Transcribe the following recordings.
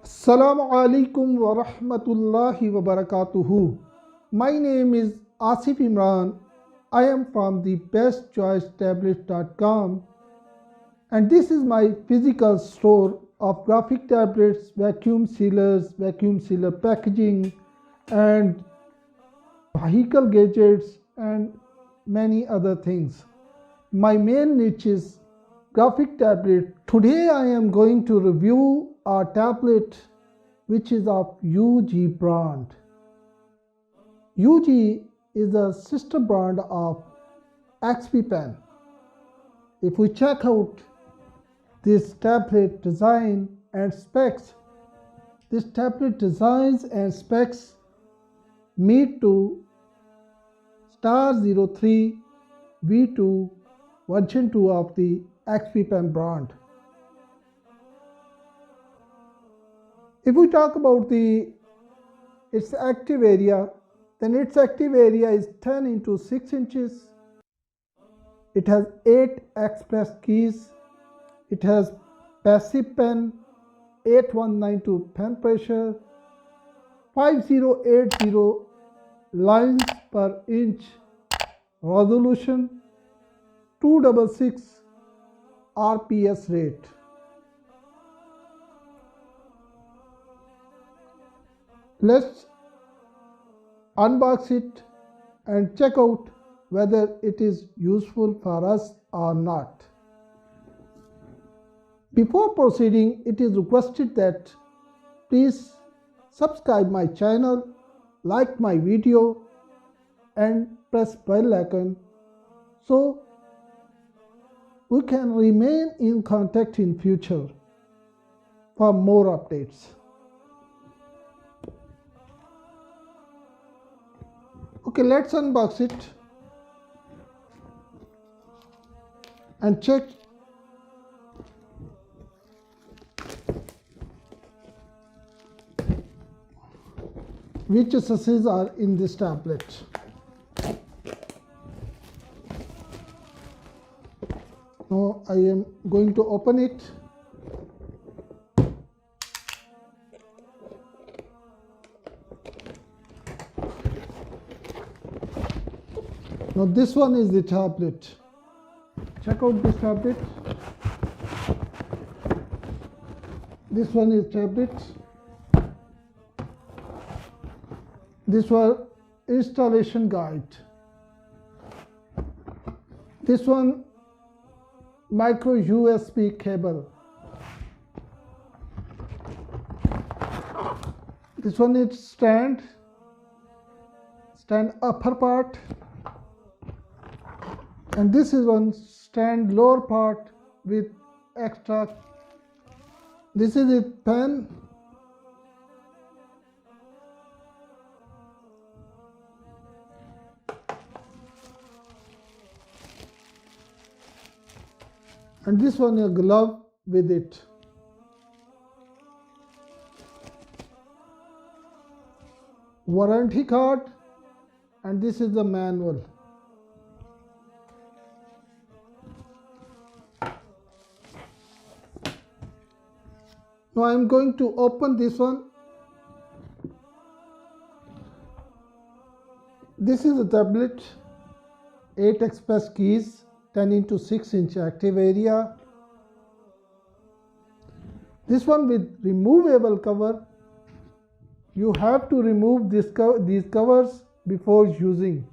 Assalamu alaikum wa rahmatullahi wa barakatuhu. My name is Asif Imran. I am from the bestchoicetablets.com and this is my physical store of graphic tablets, vacuum sealers, vacuum sealer packaging and vehicle gadgets and many other things. My main niche is graphic tablet. Today I am going to review a tablet which is of UGEE brand. UGEE is a sister brand of XP Pen. If we check out this tablet design and specs, this tablet designs and specs meet to Star 03 V2 version 2 of the XP Pen brand. If we talk about its active area, then its active area is 10 into 6 inches. It has 8 express keys. It has passive pen, 8192 pen pressure, 5080 lines per inch resolution, 266 RPS rate. Let's unbox it and check out whether it is useful for us or not. Before proceeding, it is requested that please subscribe my channel, like my video and press bell icon so we can remain in contact in future for more updates. Okay, let's unbox it and check which accessories are in this tablet. Now I am going to open it. Now this one is the tablet. Check out this tablet. This one is tablet. This one installation guide. This one micro USB cable. This one is stand upper part. And this is one stand lower part with extra. This is a pen. And this one a glove with it. Warranty card, and this is the manual. Now I am going to open this one. This is a tablet, 8 express keys, 10 into 6 inch active area. This one with removable cover. You have to remove these covers before using.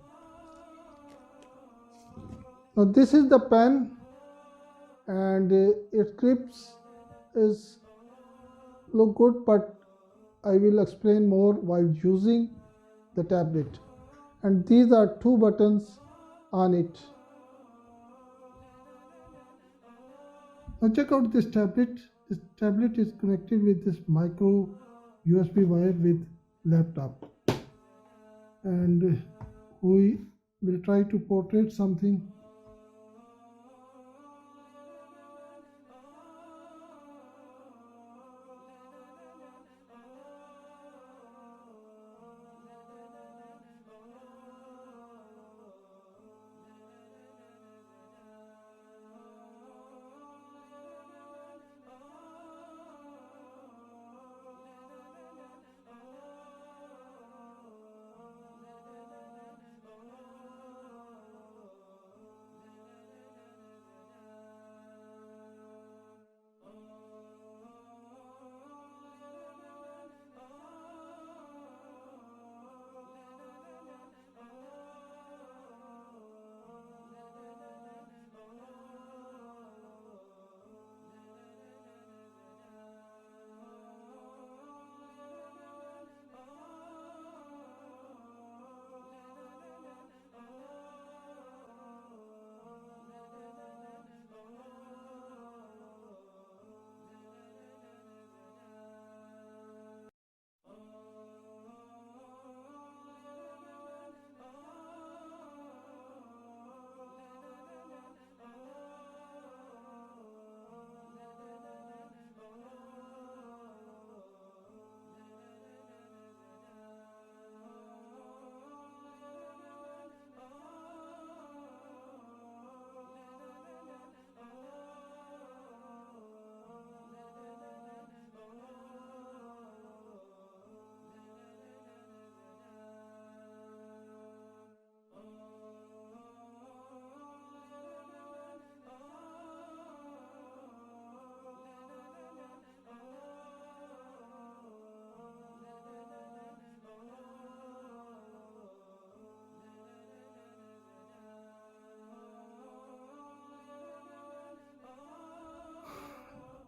Now this is the pen and its grips is look good, but I will explain more while using the tablet. And these are 2 buttons on it. Now check out this tablet. This tablet is connected with this micro USB wire with laptop. And we will try to portray something.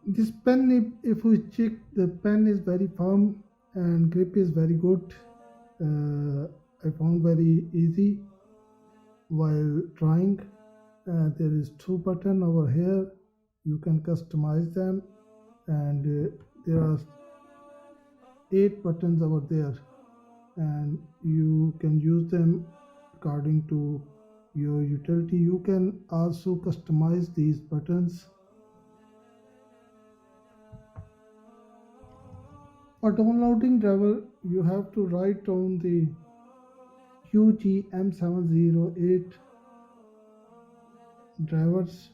This pen, if we check, the pen is very firm and grip is very good. I found very easy while trying. There is two button over here. You can customize them, and there are 8 buttons over there, and you can use them according to your utility. You can also customize these buttons. For downloading driver, you have to write down the UGEE M708 drivers,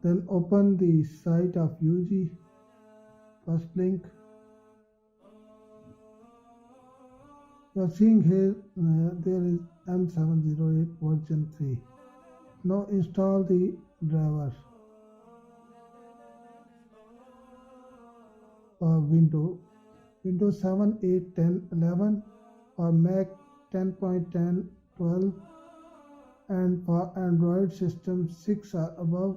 then open the site of UGEE. First link. You are seeing here there is M708 version 3. Now install the driver for Windows 7, 8, 10, 11, or Mac 10.10, 12, and for Android system 6 or above.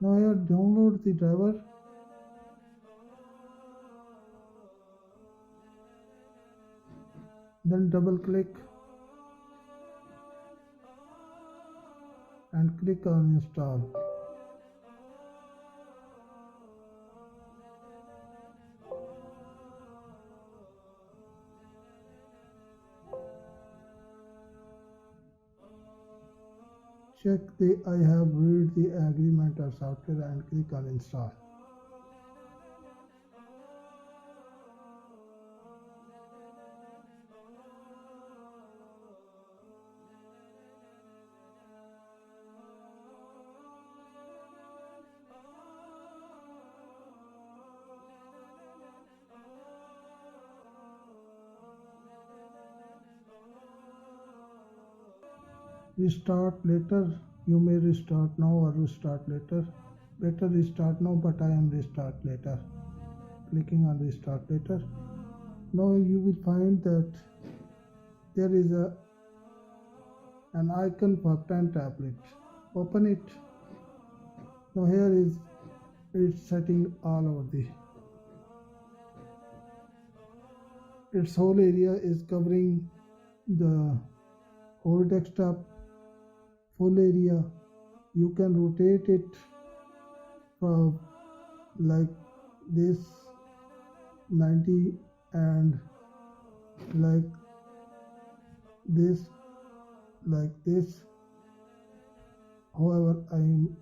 Now here download the driver. Then double click and click on install. Check the I have read the agreement or software and click on install. Restart later. You may restart now or restart later. Better restart now, but I am restart later. Clicking on restart later. Now you will find that there is an icon for pen tablet. Open it. Now here is its setting all over its whole area is covering the whole desktop. Full area. You can rotate it from like this 90 and like this, however I am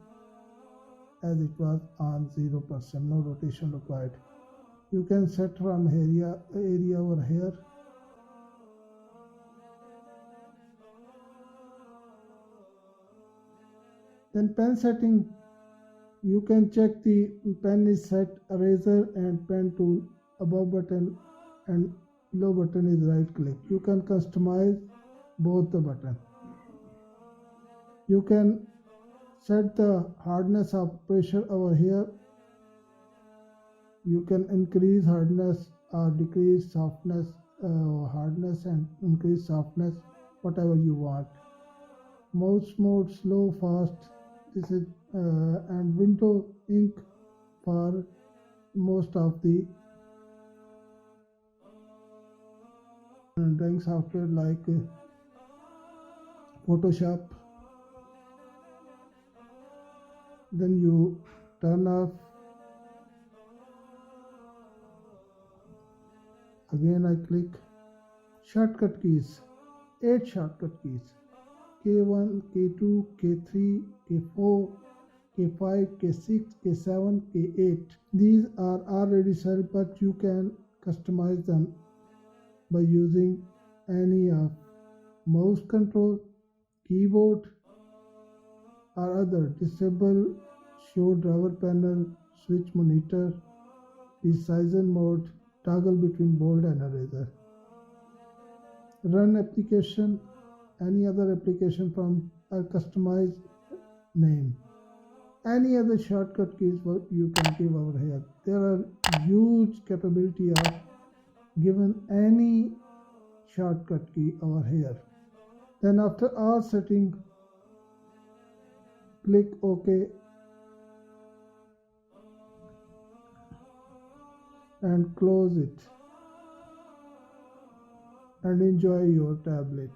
as it was on 0%, no rotation required. You can set from area over here. Then pen setting, you can check the pen is set, eraser and pen tool, above button and below button is right click. You can customize both the button. You can set the hardness of pressure over here. You can increase hardness or decrease softness, hardness and increase softness, whatever you want. Mouse mode, slow, fast. This is and window ink for most of the drawing software like Photoshop. Then you turn off. Again I click shortcut keys, 8 shortcut keys. K1, K2, K3, K4, K5, K6, K7, K8. These are already set, but you can customize them by using any of mouse control, keyboard, or other. Disable show driver panel, switch monitor, precision mode, toggle between bold and eraser. Run application, any other application from or customize name. Any other shortcut keys you can give over here. There are huge capability of given any shortcut key over here. Then after all setting, click OK and close it and enjoy your tablet.